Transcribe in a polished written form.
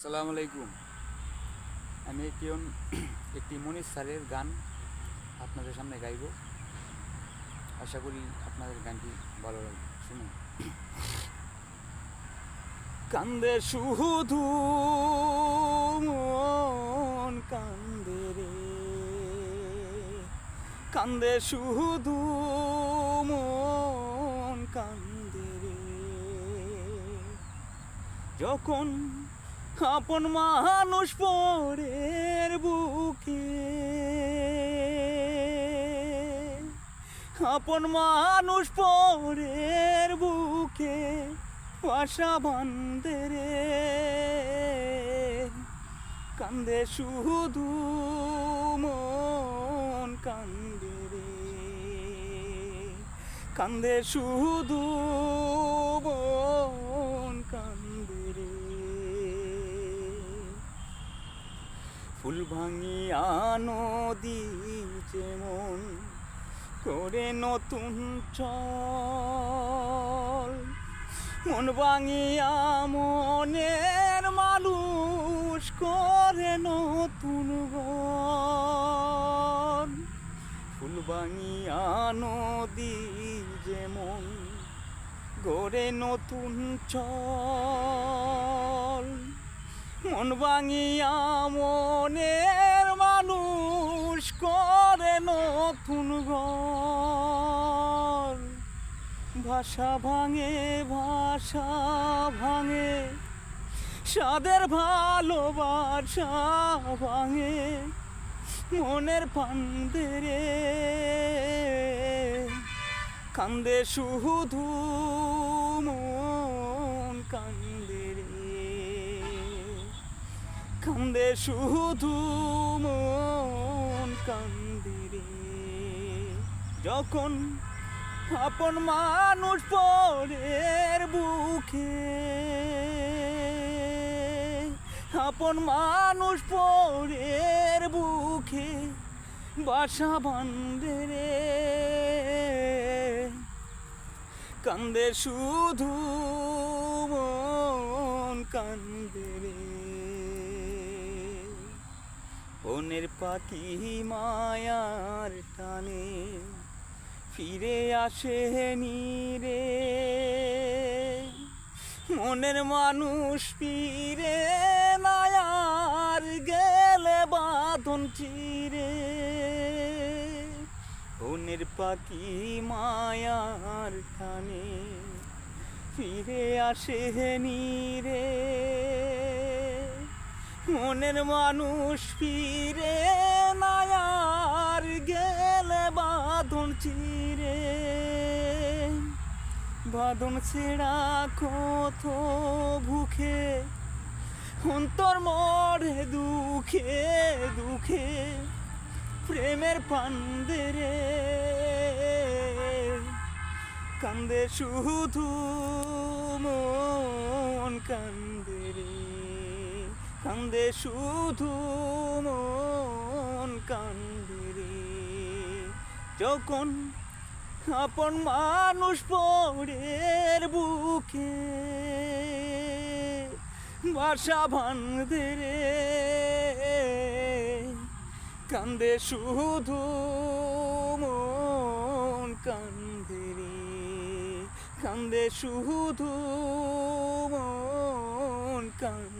আসসালামু আলাইকুম। আমি একটি মনির স্যারের গান আপনাদের সামনে গাইব। আশা করি আপনাদের গানটি ভালো লাগবে। শুনুন। কান্দে শুধু মন কান্দে রে, কান্দে শুধু মন কান্দে রে, যখন আপন মানুষ পরের বুকে, আপন মানুষ পরের বুকে বাসা বাঁধে রে, কান্দে শুধু মন কান্দে রে, কান্দে শুধু মন কান্দে রে। ফুল ভাঙিয়া নদী যেমন করে নতুন চল, মন ভাঙিয়া মনের মানুষ করে নতুন ঘর। ফুল ভাঙিয়া নদী যেমন গড়ে নতুন চল, মন ভাঙিয়া মনের মানুষ করে নতুন ঘর। ভাষা ভাঙে ভাষা ভাঙে, সাদের ভালোবাসা ভাঙে মনের ফান্দে রে, কান্দে শুধু মন কান্দে রে, কান্দে শুধু মন কান্দে রে, যখন আপন মানুষ পরের বুকে, আপন মানুষ পরের বুকে বাসা বাঁধে রে, কান্দে শুধু মন কান্দে রে। বনের পাখি মায়ার টানে ফিরে আসেনি রে, মনের মানুষ ফিরে নায়ার গেলে বাঁধন চিরে। বনের পাখি মায়ার টানে ফিরে আসেনি রে, মনের মানুষ ফিরে নায়ার গেলে বাঁধন চিরে। বাঁধন ছেড়া কত ভুখে অন্তর মরে দুঃখে দুঃখে প্রেমের ফান্দে রে, কান্দে শুধু মন কান্দে রে, কান্দে শুধু মন কান্দে রে, যখন আপন মানুষ পরের বুকে বাসা বাঁধে রে, কান্দে শুধু মন কান্দে রে, কান্দে শুধু মন কান্দে।